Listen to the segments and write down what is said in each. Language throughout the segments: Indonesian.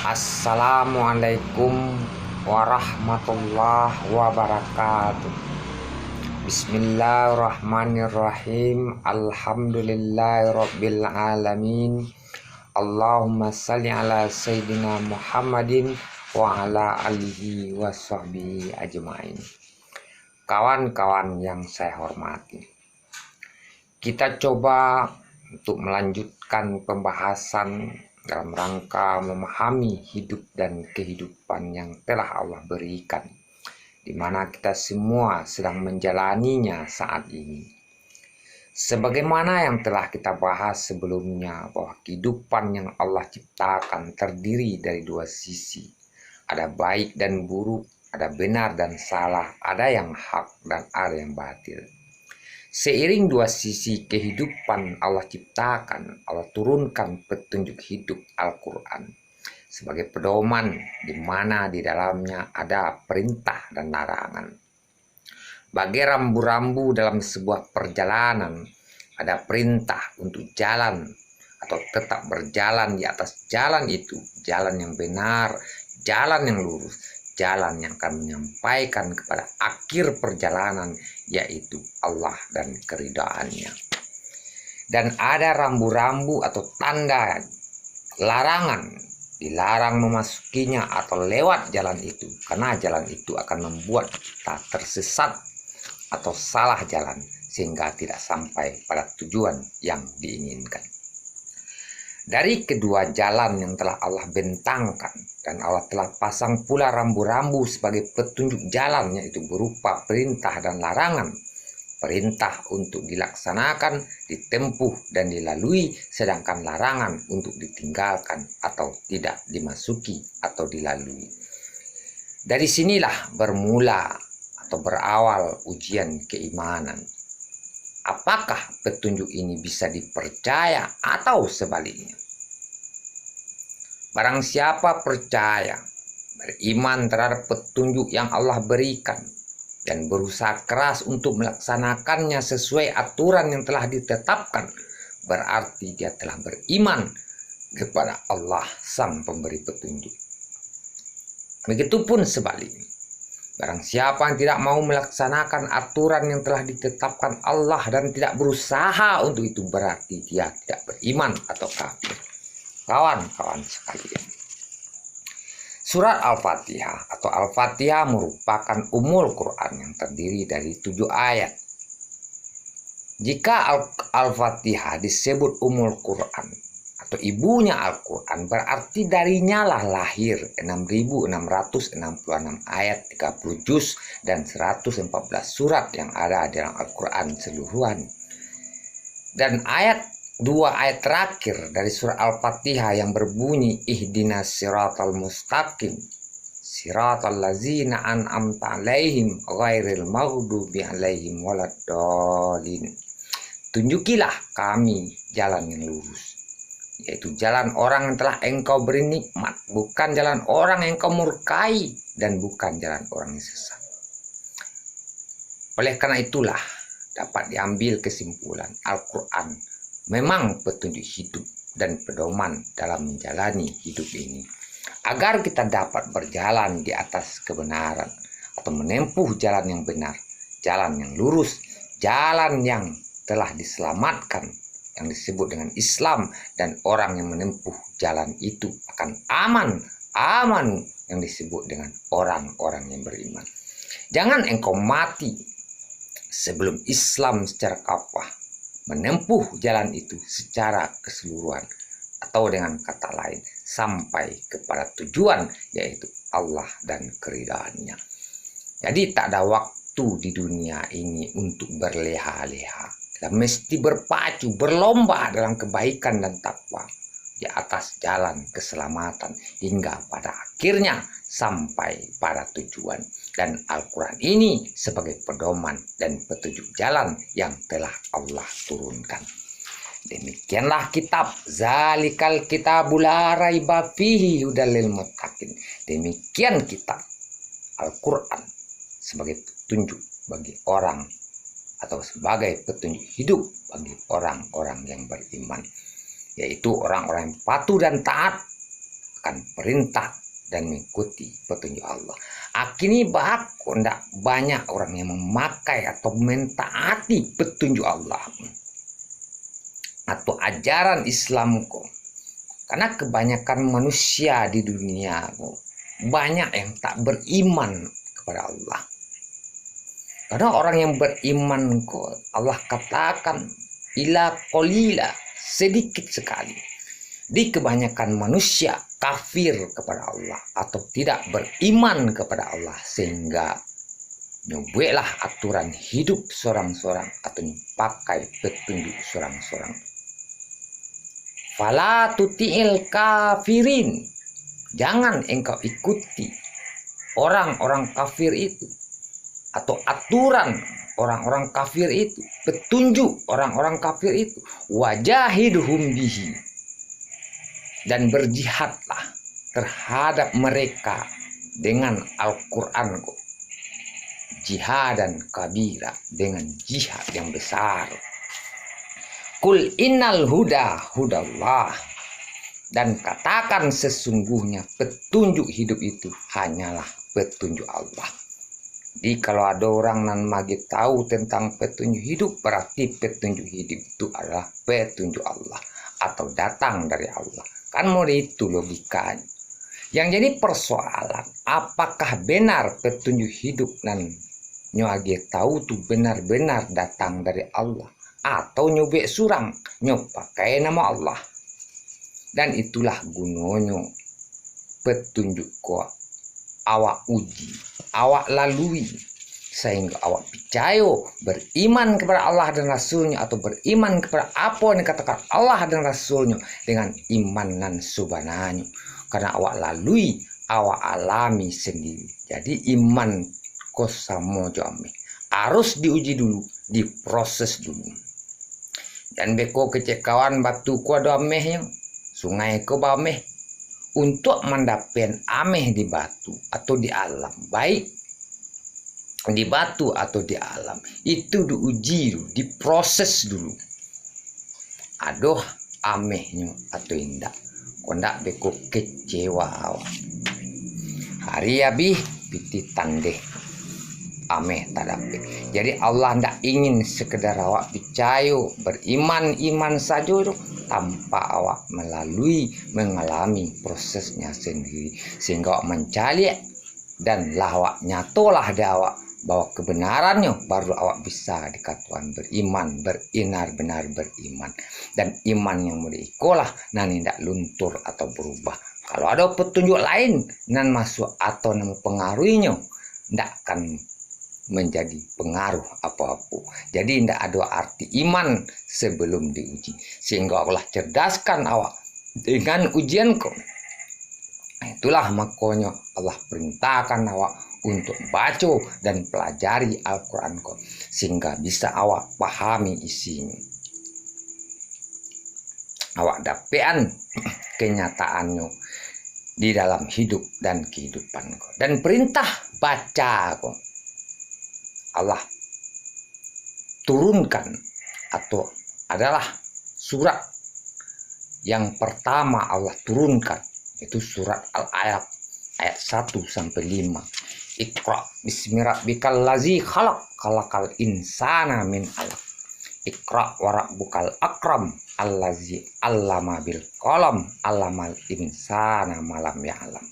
Assalamualaikum warahmatullahi wabarakatuh. Bismillahirrahmanirrahim. Alhamdulillahirabbil alamin. Allahumma shalli ala sayyidina Muhammadin wa ala alihi wa sahbihi ajmain. Kawan-kawan yang saya hormati, kita coba untuk melanjutkan pembahasan dalam rangka memahami hidup dan kehidupan yang telah Allah berikan, di mana kita semua sedang menjalaninya saat ini. Sebagaimana yang telah kita bahas sebelumnya, bahwa kehidupan yang Allah ciptakan terdiri dari dua sisi. Ada baik dan buruk, ada benar dan salah, ada yang hak dan ada yang batil. Seiring dua sisi kehidupan Allah ciptakan, Allah turunkan petunjuk hidup Al-Quran sebagai pedoman, di mana di dalamnya ada perintah dan larangan. Bagai rambu-rambu dalam sebuah perjalanan, ada perintah untuk jalan atau tetap berjalan di atas jalan itu, jalan yang benar, jalan yang lurus, jalan yang akan menyampaikan kepada akhir perjalanan, yaitu Allah dan keridhaannya. Dan ada rambu-rambu atau tanda larangan, dilarang memasukinya atau lewat jalan itu, karena jalan itu akan membuat kita tersesat atau salah jalan, sehingga tidak sampai pada tujuan yang diinginkan. Dari kedua jalan yang telah Allah bentangkan, dan Allah telah pasang pula rambu-rambu sebagai petunjuk jalan, yaitu berupa perintah dan larangan. Perintah untuk dilaksanakan, ditempuh, dan dilalui, sedangkan larangan untuk ditinggalkan atau tidak dimasuki atau dilalui. Dari sinilah bermula atau berawal ujian keimanan. Apakah petunjuk ini bisa dipercaya atau sebaliknya? Barang siapa percaya, beriman terhadap petunjuk yang Allah berikan, dan berusaha keras untuk melaksanakannya sesuai aturan yang telah ditetapkan, berarti dia telah beriman kepada Allah, Sang Pemberi Petunjuk. Begitupun sebaliknya. Barang siapa yang tidak mau melaksanakan aturan yang telah ditetapkan Allah dan tidak berusaha untuk itu, berarti dia tidak beriman atau kafir. Kawan-kawan sekalian, surat Al-Fatihah atau Al-Fatihah merupakan Ummul Quran yang terdiri dari 7 ayat. Jika Al-Fatihah disebut Ummul Quran atau ibunya Al-Quran, berarti darinya lah lahir 6.666 ayat, 30 juz, dan 114 surat yang ada dalam Al-Quran seluruhan. Dan dua ayat terakhir dari surah Al-Fatihah yang berbunyi ihdinas siratal mustaqim siratal ladzina an'amta alaihim ghairil maghdubi alaihim waladdallin. Tunjukilah kami jalan yang lurus, yaitu jalan orang yang telah engkau beri nikmat, bukan jalan orang yang engkau murkai, dan bukan jalan orang yang sesat. Oleh karena itulah dapat diambil kesimpulan, Al-Quran memang petunjuk hidup dan pedoman dalam menjalani hidup ini, agar kita dapat berjalan di atas kebenaran atau menempuh jalan yang benar, jalan yang lurus, jalan yang telah diselamatkan, yang disebut dengan Islam, dan orang yang menempuh jalan itu akan aman yang disebut dengan orang-orang yang beriman. Jangan engkau mati sebelum Islam secara kafah menempuh jalan itu secara keseluruhan, atau dengan kata lain sampai kepada tujuan, yaitu Allah dan keridhaannya. Jadi tak ada waktu di dunia ini untuk berleha-leha. Kita mesti berpacu, berlomba dalam kebaikan dan takwa di atas jalan keselamatan hingga pada akhirnya sampai pada tujuan. Dan Al-Quran ini sebagai pedoman dan petunjuk jalan yang telah Allah turunkan. Demikianlah kitab Zalikal Kitabul La Raiba Fihi Hudal lil Muttaqin. Demikian kitab Al-Quran sebagai petunjuk bagi orang atau sebagai petunjuk hidup bagi orang-orang yang beriman, yaitu orang-orang yang patuh dan taat melaksanakan perintah dan mengikuti petunjuk Allah. Akini bahku ndak banyak orang yang memakai atau mentaati petunjuk Allah atau ajaran Islamku. Karena kebanyakan manusia di dunia banyak yang tak beriman kepada Allah. Karena orang yang beriman Allah katakan ila qalila, sedikit sekali. Di kebanyakan manusia kafir kepada Allah atau tidak beriman kepada Allah, sehingga nyobalah aturan hidup seorang-seorang atau pakai petunjuk seorang-seorang. Fala tuti'il kafirin, jangan engkau ikuti orang-orang kafir itu atau aturan orang-orang kafir itu, petunjuk orang-orang kafir itu. Wajahidhum bihi, dan berjihadlah terhadap mereka dengan Al-Quran. Jihadan kabira, dengan jihad yang besar. Kul innal huda hudallah, dan katakan sesungguhnya petunjuk hidup itu hanyalah petunjuk Allah. Jadi kalau ada orang nan magi tahu tentang petunjuk hidup, berarti petunjuk hidup itu adalah petunjuk Allah atau datang dari Allah. Kan mau itu logikanya. Yang jadi persoalan, apakah benar petunjuk hidup dan nyoage tahu tuh benar-benar datang dari Allah, atau nyobe surang nyopakai nama Allah. Dan itulah gunanya petunjuk awak uji, awak lalui, sehingga awak percaya beriman kepada Allah dan Rasulnya, atau beriman kepada apa yang dikatakan Allah dan Rasulnya dengan iman dan subhananya. Karena awak lalui, awak alami sendiri. Jadi iman kosamo jami harus diuji dulu, diproses dulu. Dan beko kecekawan batu ku ada amehnya, sungai ku bameh, untuk mendapat ameh di batu atau di alam, baik di batu atau di alam, itu diuji dulu, diproses dulu. Aduh amehnya atau indah, kondak beko kecewa. Hari habis piti tandeh ameh tak dapat. Jadi Allah tidak ingin sekedar awak percaya beriman saja itu, tanpa awak mengalami prosesnya sendiri, sehingga awak mencari dan lawak nyatolah ada awak bahwa kebenarannya, baru awak bisa dikatakan beriman, benar beriman. Dan iman yang mudah nan tidak luntur atau berubah. Kalau ada petunjuk lain nan masuk atau mempengaruhinya, tidak akan menjadi pengaruh apa-apa. Jadi tidak ada arti iman sebelum diuji, sehingga Allah cerdaskan awak dengan ujianku. Itulah makanya Allah perintahkan awak untuk baca dan pelajari Al-Quran, sehingga bisa awak pahami isinya. Awak dapean kenyataannya di dalam hidup dan kehidupan. Dan perintah baca Allah turunkan atau adalah surat yang pertama Allah turunkan, itu surat Al-Ayat ayat 1 sampai 5. Iqra bismi rabbikal ladzi khalaqal insana min 'alaq. Iqra wa rabbukal akram allazi 'allama bil qalam 'allamal insana ma lam ya'lam.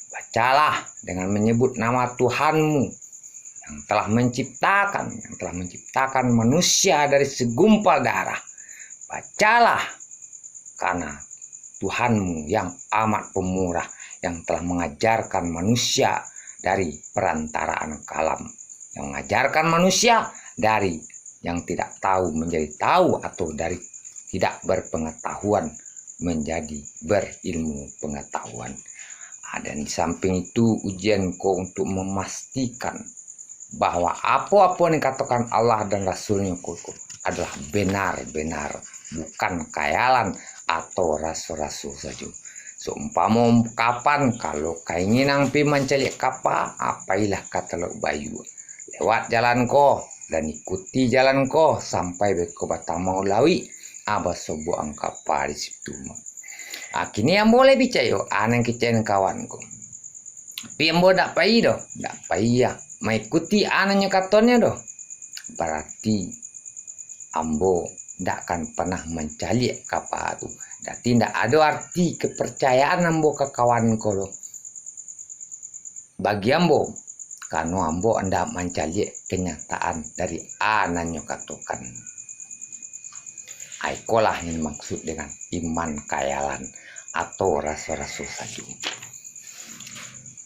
Bacalah dengan menyebut nama Tuhanmu yang telah menciptakan manusia dari segumpal darah. Bacalah karena Tuhanmu yang amat pemurah, yang telah mengajarkan manusia dari perantaraan kalam, yang mengajarkan manusia dari yang tidak tahu menjadi tahu, atau dari tidak berpengetahuan menjadi berilmu pengetahuan. Dan di samping itu ujianku untuk memastikan bahwa apa-apa yang dikatakan Allah dan Rasulnya adalah benar-benar, bukan khayalan atau rasul-rasul saja. Seumpama kapan kalau keinginan pi mencari kapal, apailah kata lo bayu, lewat jalan ko dan ikuti jalan ko sampai beko batang mau lawi, abah sobo angkapa di situ. Kini yang boleh bicara yo, anang kecen kawanku. Tapi yang boleh dak pai do, dak pai ya. Mengikuti ananya katonnya do. Berarti ambo ndak akan pernah mencalik kapa tu. Dati ndak ada arti kepercayaan ambo ke kawan kolo. Bagi ambo, karena ambo ndak mencalik kenyataan dari ananyo katokan. Ikolah yang maksud dengan iman kayalan atau rasa-rasa saju.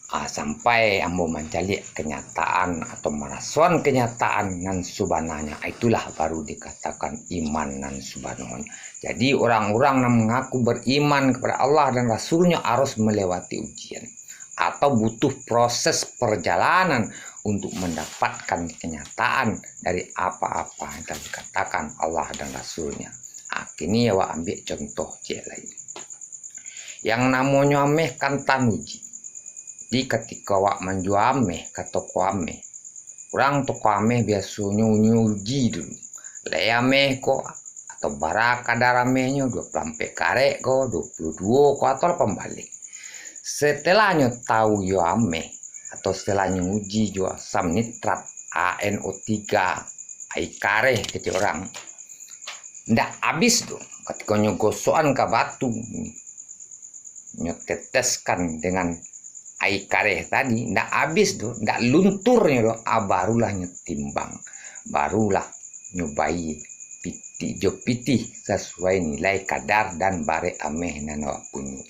Sampai ambo mencalik kenyataan atau merasuan kenyataan nan subananya, itulah baru dikatakan iman nan subananya. Jadi orang-orang yang mengaku beriman kepada Allah dan Rasulnya harus melewati ujian atau butuh proses perjalanan untuk mendapatkan kenyataan dari apa-apa yang telah dikatakan Allah dan Rasulnya. Kini ya ambil contoh lain. Yang namanya ameh kan tanuji. Di ketika wak menjual ameh ke toko ameh, orang toko ameh biasanya nyuji dulu. Le ameh ko atau bara kadar amehnya 20 karek ko, 22 ko atau pembalik. Setelahnya tahu yo ameh atau setelahnya uji jo asam nitrat ANO3 ai kareh kecil orang. Ndak habis dong ketika nyogosokan ke batu nyoteteskan dengan air kareh tadi, ndak habis tuh, ndak lunturnya doh, barulah nyetimbang, barulah nyobai piti sesuai nilai kadar dan bare ameh nanawa punya.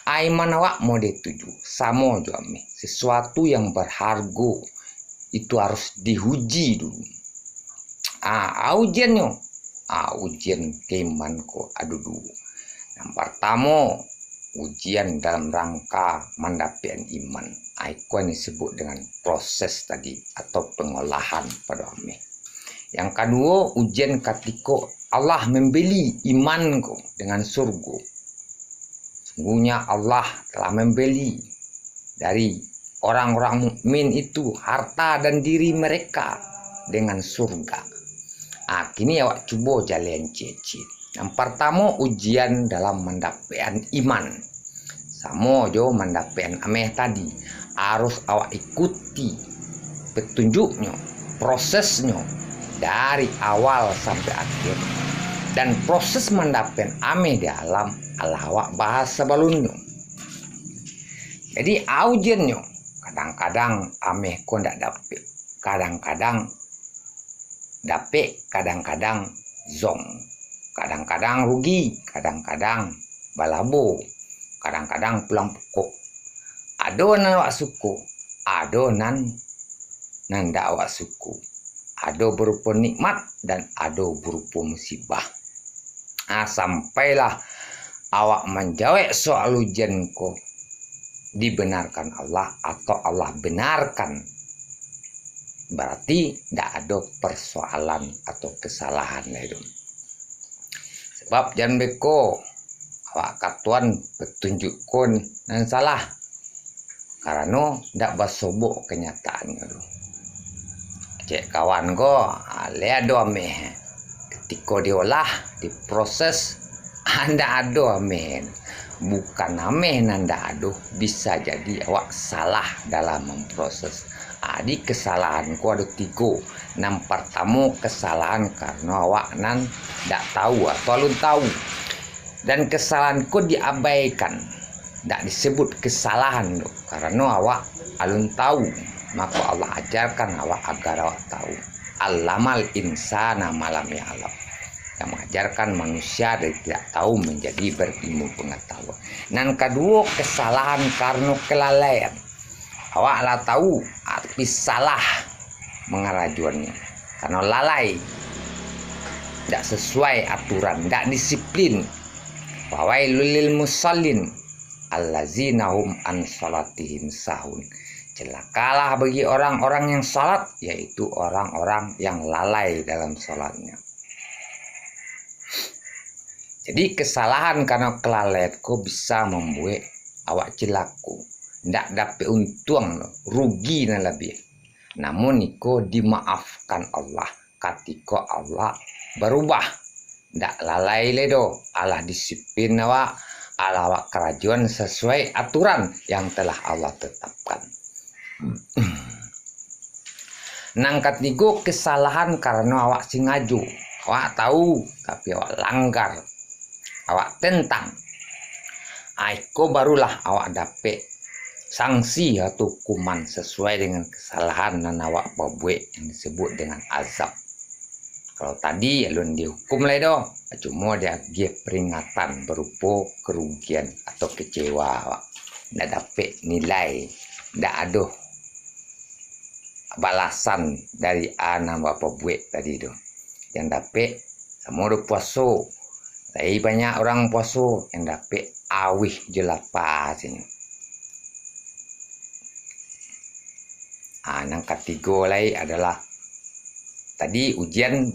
Ai manawak mau dituju, samo jo ameh, sesuatu yang berharga itu harus diuji dulu. Ujiannya, ujian keman ko aduh dulu. Yang pertama ujian dalam rangka mendapatkan iman. Itu yang disebut dengan proses tadi atau pengolahan pada ameh. Yang kedua, ujian ketika Allah membeli imanku dengan surga. Sungguhnya Allah telah membeli dari orang-orang mukmin itu harta dan diri mereka dengan surga. Kini awak coba jalan cicit. Yang pertama ujian dalam mendapatkan iman. Sama jo mendapatkan ameh tadi. Harus awak ikuti petunjuknya, prosesnya dari awal sampai akhir. Dan proses mendapatkan ameh di alam awak bahas sebelumnya. Jadi ujiannya kadang-kadang ameh ko ndak dapet. Kadang-kadang dapet, kadang-kadang zong. Kadang-kadang rugi, kadang-kadang balabo, kadang-kadang pulang pokok. Ada nan awak suku, ada nan ndak awak suku. Ada berupa nikmat dan ada berupa musibah. Sampailah awak menjawab soal ujian ko dibenarkan Allah atau Allah benarkan. Berarti ndak ada persoalan atau kesalahan itu. Sebab jangan beko awak katuan petunjukkan dan salah karena ndak basobok kenyataannya tu. Cek kawan ko lihat do ameh ketika diolah diproses anda ada ameh bukan ameh nanda aduh bisa jadi awak salah dalam memproses. Di kesalahan ku ada 3. Yang pertama kesalahan karena awak nan tidak tahu atau alun tahu. Dan kesalahan ku diabaikan. Tidak disebut kesalahan loh. Karena awak alun tahu. Maka Allah ajarkan awak agar awak tahu. Allamal insana malam ya'lam. Yang mengajarkan manusia dari tidak tahu menjadi berilmu pengetahuan. Dan kedua kesalahan karena kelalaian. Awak lah tahu tapi salah mengarajuannya karena lalai, tidak sesuai aturan, tidak disiplin. Fawailul lil musallin allazina hum an salatihim sahun. Celakalah bagi orang-orang yang salat, yaitu orang-orang yang lalai dalam salatnya. Jadi kesalahan karena kelalaian kok bisa membuat awak cilaku. Ndak dapat untung, rugi dan lebih. Namun niko dimaafkan Allah ketika Allah berubah. Ndak lalai ledo, Allah disiplin awak ala kerajaan sesuai aturan yang telah Allah tetapkan. Nang ketiga, kesalahan karena awak singaju. Awak tahu tapi awak langgar, awak tentang. Aiko barulah awak dapet sanksi atau hukuman sesuai dengan kesalahan dan awak berbuat yang disebut dengan azab. Kalau tadi alun dihukum lah doh, cuma dia give peringatan berupa kerugian atau kecewa awak. Ndak dapet nilai, ndak ada balasan dari anak bapak buat tadi tu. Yang dapet sama ada puasa. Tapi banyak orang puasa yang dapet awih je lapar sini. Yang ketiga lagi adalah tadi ujian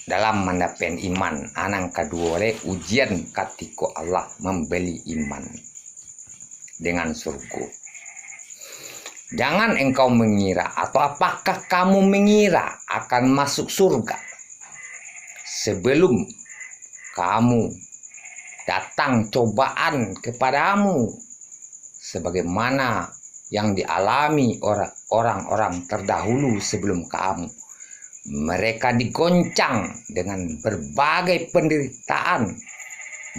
dalam mendapat iman. Yang kedua lagi ujian ketika Allah membeli iman dengan surga. Jangan engkau mengira atau apakah kamu mengira akan masuk surga sebelum kamu datang cobaan kepadamu sebagaimana yang dialami orang-orang terdahulu sebelum kamu. Mereka digoncang dengan berbagai penderitaan,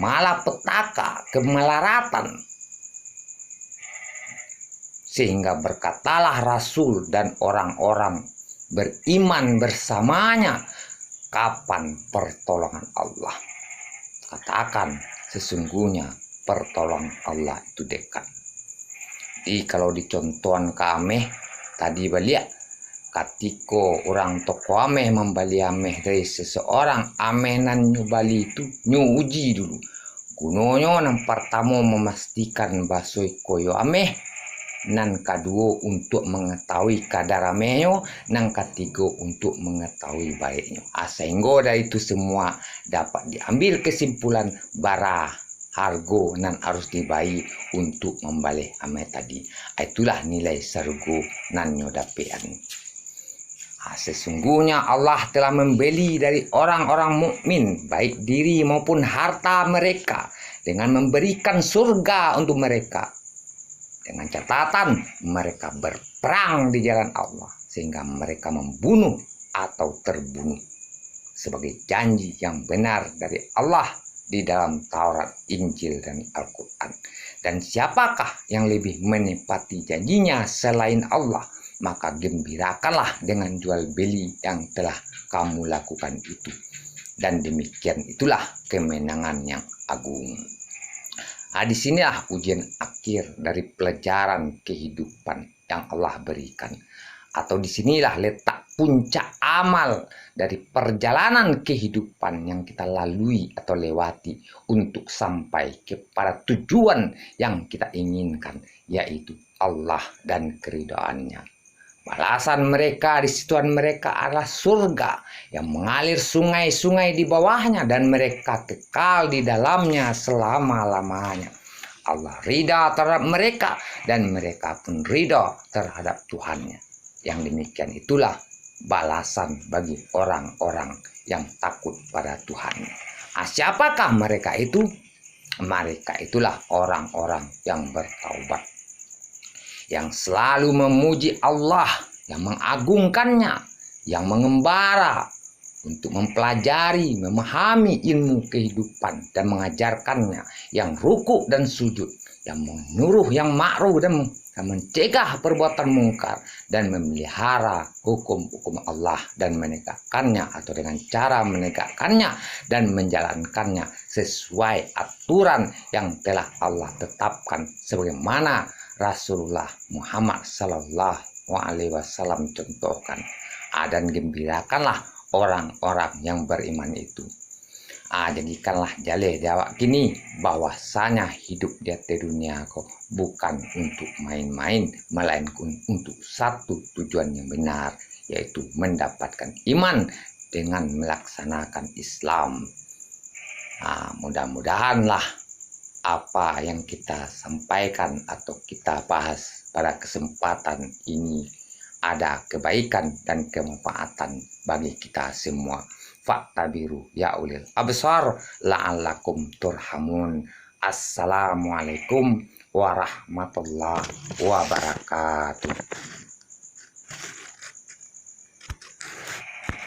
malapetaka, kemelaratan. Sehingga berkatalah Rasul dan orang-orang beriman bersamanya, kapan pertolongan Allah? Katakan, sesungguhnya pertolongan Allah itu dekat. Jadi kalau dicontohan kami, tadi balik, ketika orang toko ameh membali ameh dari seseorang, ameh nan nyubali itu nyuji dulu. Gunanya yang pertama memastikan basoi koyo ameh, nan kedua untuk mengetahui kadar amehnya, nan ketiga untuk mengetahui baiknya. Sehingga dari itu semua dapat diambil kesimpulan bara harga nan harus dibayar untuk membalik ameh tadi. Itulah nilai surga nan nyodapean. Sesungguhnya Allah telah membeli dari orang-orang mukmin baik diri maupun harta mereka dengan memberikan surga untuk mereka. Dengan catatan mereka berperang di jalan Allah sehingga mereka membunuh atau terbunuh sebagai janji yang benar dari Allah di dalam Taurat, Injil, dan Al-Quran. Dan siapakah yang lebih menepati janjinya selain Allah? Maka gembirakanlah dengan jual beli yang telah kamu lakukan itu. Dan demikian itulah kemenangan yang agung. Di sinilah ujian akhir dari pelajaran kehidupan yang Allah berikan. Atau di sinilah letak puncak amal dari perjalanan kehidupan yang kita lalui atau lewati untuk sampai kepada tujuan yang kita inginkan, yaitu Allah dan keridhaannya. Balasan mereka, disituan mereka adalah surga yang mengalir sungai-sungai di bawahnya dan mereka kekal di dalamnya selama-lamanya. Allah ridha terhadap mereka dan mereka pun ridha terhadap Tuhannya. Yang demikian itulah balasan bagi orang-orang yang takut pada Tuhan. Siapakah mereka itu? Mereka itulah orang-orang yang bertaubat, yang selalu memuji Allah, yang mengagungkannya, yang mengembara untuk mempelajari, memahami ilmu kehidupan dan mengajarkannya, yang rukuk dan sujud, yang menyuruh yang ma'ruf dan mencegah perbuatan mungkar dan memelihara hukum-hukum Allah dan menegakkannya atau dengan cara menegakkannya dan menjalankannya sesuai aturan yang telah Allah tetapkan sebagaimana Rasulullah Muhammad Sallallahu Alaihi Wasallam contohkan. Dan gembirakanlah orang-orang yang beriman itu. Jadikanlah jaleh jawab kini bahwasanya hidup di atas dunia kok bukan untuk main-main, melainkan untuk satu tujuan yang benar, yaitu mendapatkan iman dengan melaksanakan Islam. Mudah-mudahanlah apa yang kita sampaikan atau kita bahas pada kesempatan ini ada kebaikan dan kemanfaatan bagi kita semua. fa'tabiru ya ulil absar la'allakum turhamun. Assalamualaikum warahmatullahi wabarakatuh.